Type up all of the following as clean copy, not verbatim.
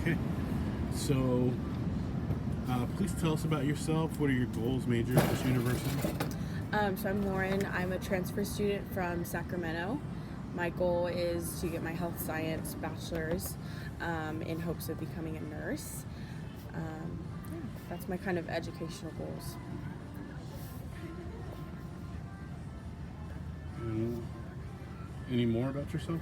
Okay. So, please tell us about yourself. What are your goals, majors at this university? So I'm Lauren. I'm a transfer student from Sacramento. My goal is to get my health science bachelor's in hopes of becoming a nurse. Yeah, that's my kind of educational goals. And any more about yourself?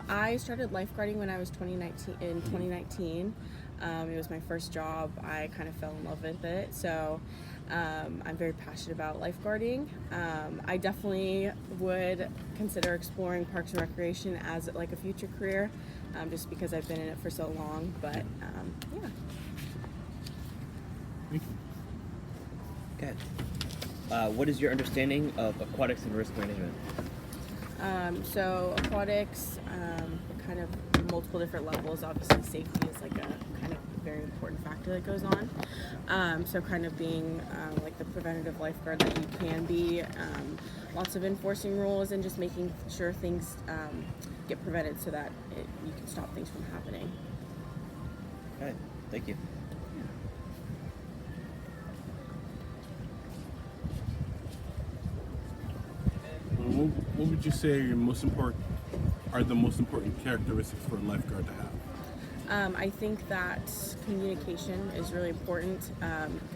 I started lifeguarding when I was 2019. It was my first job. I kind of fell in love with it. So I'm very passionate about lifeguarding. I definitely would consider exploring Parks and Recreation as like a future career, just because I've been in it for so long. But yeah. Thank you. Okay. What is your understanding of aquatics and risk management? So aquatics, kind of multiple different levels. Obviously, safety is like a kind of very important factor that goes on. So kind of being like the preventative lifeguard that you can be. Lots of enforcing rules and just making sure things get prevented so that you can stop things from happening. Okay, thank you. What would you say are the most important characteristics for a lifeguard to have? I think that communication is really important.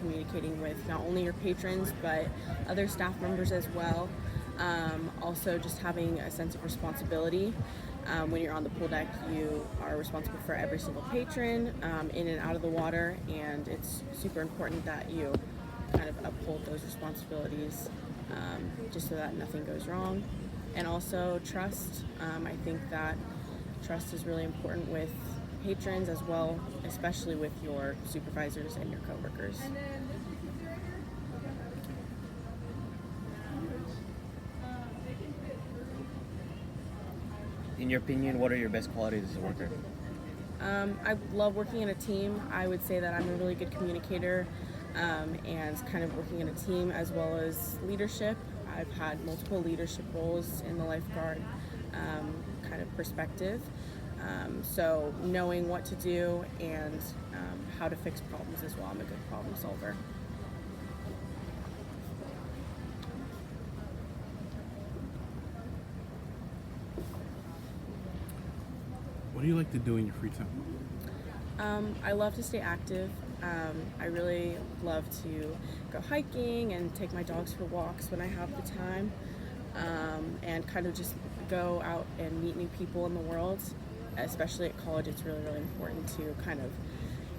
Communicating with not only your patrons but other staff members as well. Also, just having a sense of responsibility. When you're on the pool deck, you are responsible for every single patron in and out of the water, and it's super important that you kind of uphold those responsibilities just so that nothing goes wrong. And also trust. I think that trust is really important with patrons as well, especially with your supervisors and your coworkers. In your opinion, what are your best qualities as a worker? I love working in a team. I would say that I'm a really good communicator and kind of working in a team as well as leadership. I've had multiple leadership roles in the lifeguard kind of perspective. So knowing what to do and how to fix problems as well. I'm a good problem solver. What do you like to do in your free time? I love to stay active. I really love to go hiking and take my dogs for walks when I have the time, and kind of just go out and meet new people in the world. Especially at college, it's really, really important to kind of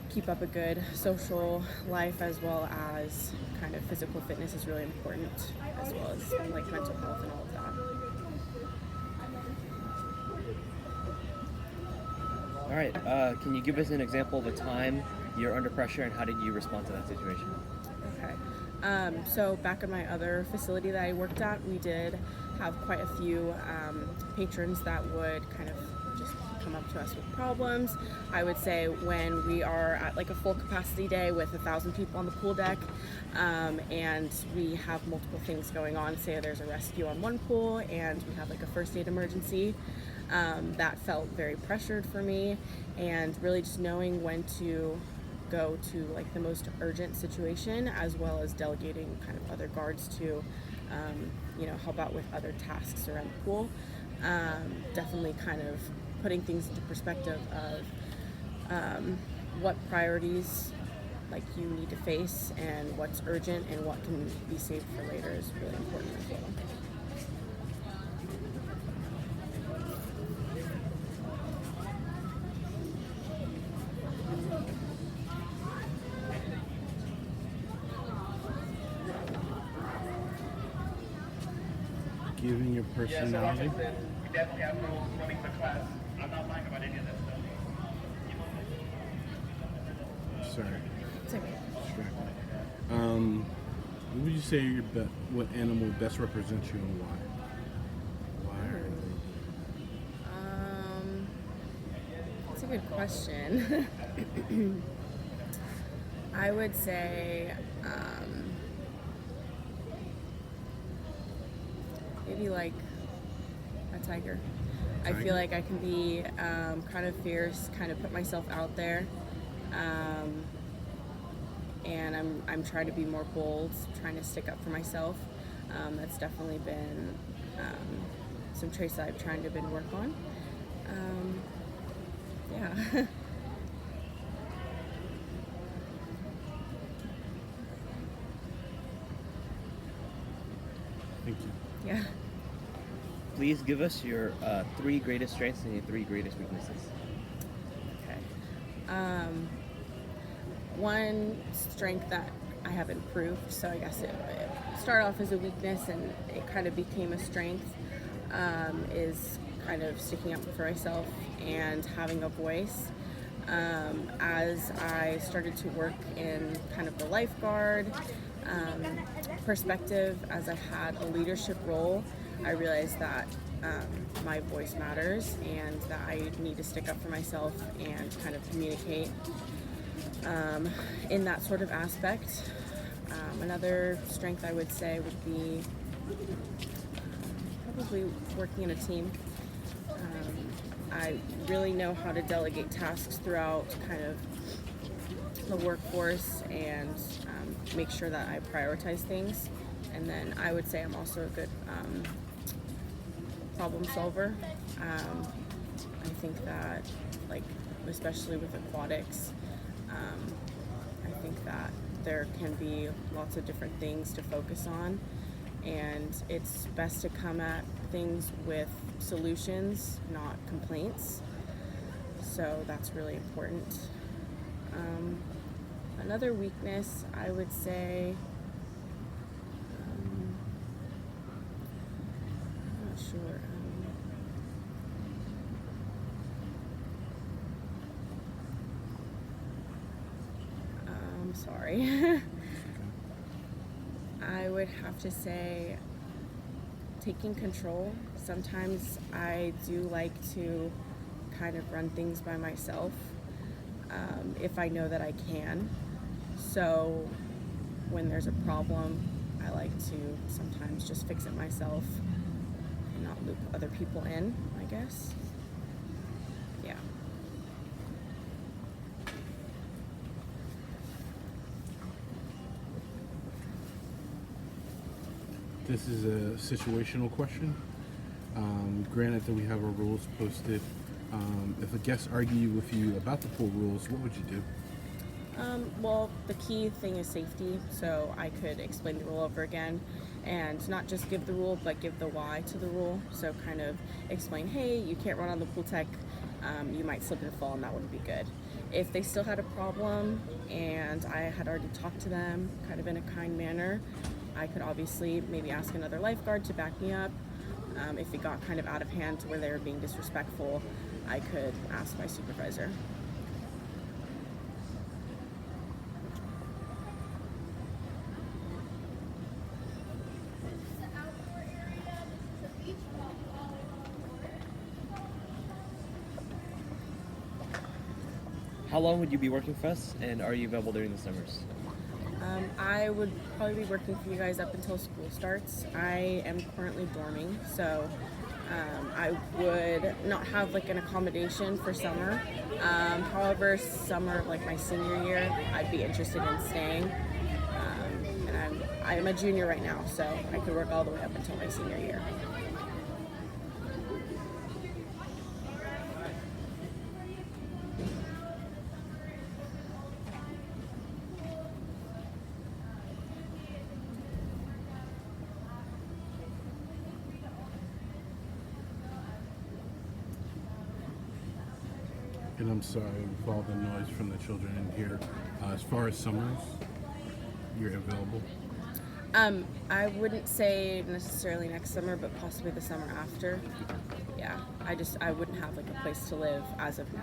keep up a good social life, as well as kind of physical fitness is really important, as well as like mental health and all of that. All right. Can you give us an example of a time you're under pressure and how did you respond to that situation? Okay. So back in my other facility that I worked at, we did have quite a few patrons that would kind of just come up to us with problems. I would say when we are at like a full capacity day with 1,000 people on the pool deck, and we have multiple things going on, say there's a rescue on one pool and we have like a first aid emergency, that felt very pressured for me, and really just knowing when to go to like the most urgent situation, as well as delegating kind of other guards to help out with other tasks around the pool. Definitely kind of putting things into perspective of what priorities like you need to face and what's urgent and what can be saved for later is really important as well. Given your personality. We definitely have rules running the class. I'm not lying about any of that stuff. Sorry. It's okay. Distracted. What would you say what animal best represents you and why? That's a good question. I would say maybe like a tiger. I feel like I can be kind of fierce, kind of put myself out there, and I'm trying to be more bold, trying to stick up for myself. That's definitely been some traits that I've tried to work on. Yeah. Thank you. Yeah. Please give us your 3 greatest strengths and your 3 greatest weaknesses. Okay. One strength that I have improved, so I guess it started off as a weakness and it kind of became a strength, is kind of sticking up for myself and having a voice. As I started to work in kind of the lifeguard perspective, as I had a leadership role, I realized that my voice matters and that I need to stick up for myself and kind of communicate in that sort of aspect. Another strength I would say would be probably working in a team. I really know how to delegate tasks throughout kind of the workforce and make sure that I prioritize things. And then I would say I'm also a good problem solver. I think that, like, especially with aquatics, I think that there can be lots of different things to focus on, and it's best to come at things with solutions, not complaints. So that's really important. Another weakness, I would say, I'm not sure. I'm sorry. I would have to say taking control. Sometimes I do like to kind of run things by myself if I know that I can. So when there's a problem, I like to sometimes just fix it myself and not loop other people in, I guess. Yeah. This is a situational question. Granted that we have our rules posted. If a guest argued with you about the pool rules, what would you do? Well, the key thing is safety, so I could explain the rule over again and not just give the rule, but give the why to the rule. So kind of explain, hey, you can't run on the pool deck, you might slip and fall and that wouldn't be good. If they still had a problem and I had already talked to them kind of in a kind manner, I could obviously maybe ask another lifeguard to back me up. If it got kind of out of hand to where they were being disrespectful, I could ask my supervisor. How long would you be working for us, and are you available during the summers? I would probably be working for you guys up until school starts. I am currently dorming, so I would not have like an accommodation for summer. However, summer, like my senior year, I'd be interested in staying. And I'm a junior right now, so I could work all the way up until my senior year. And I'm sorry for all the noise from the children in here. As far as summers, you're available? I wouldn't say necessarily next summer, but possibly the summer after. Yeah, I wouldn't have like a place to live as of now.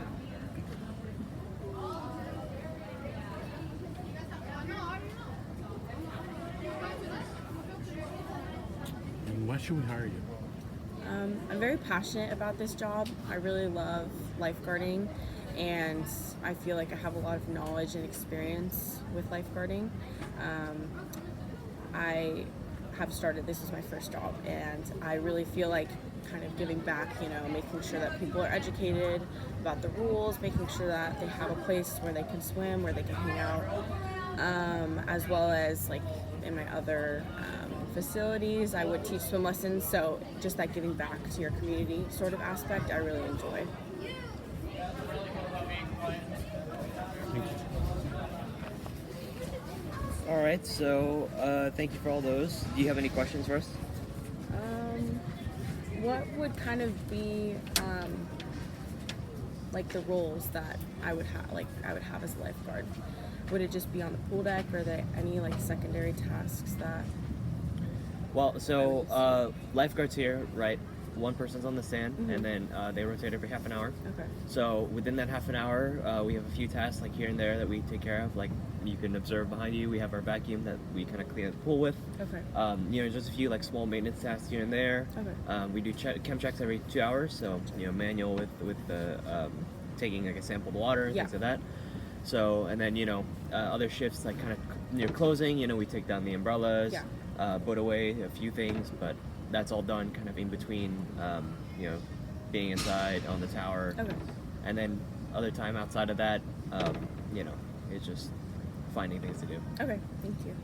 And why should we hire you? I'm very passionate about this job. I really love lifeguarding, and I feel like I have a lot of knowledge and experience with lifeguarding. I have started, this is my first job, and I really feel like kind of giving back, making sure that people are educated about the rules, making sure that they have a place where they can swim, where they can hang out, as well as like in my other facilities, I would teach swim lessons. So just that giving back to your community sort of aspect, I really enjoy. Thank you. All right, so thank you for all those. Do you have any questions for us? What would kind of be like the roles that I would have as a lifeguard? Would it just be on the pool deck, or are there any like secondary tasks that? Well, so lifeguards here, right? One person's on the stand, and then they rotate every half an hour. Okay. So within that half an hour, we have a few tasks like here and there that we take care of. Like you can observe behind you, we have our vacuum that we kind of clean the pool with. Okay. Just a few like small maintenance tasks here and there. Okay. We do chem checks every 2 hours, so manual with the taking like a sample of the water and Yeah. things like that. So and then other shifts like kind of near closing, we take down the umbrellas, Yeah. put away a few things, but that's all done kind of in between, being inside on the tower. Okay. And then other time outside of that, it's just finding things to do. Okay. Thank you.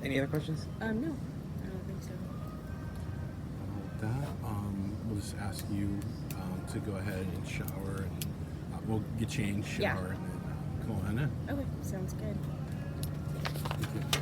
Any other questions? No, I don't think so. With that, we'll just ask you to go ahead and shower, and we'll get changed, shower, Yeah. and then come on in. Okay. Sounds good. Thank you.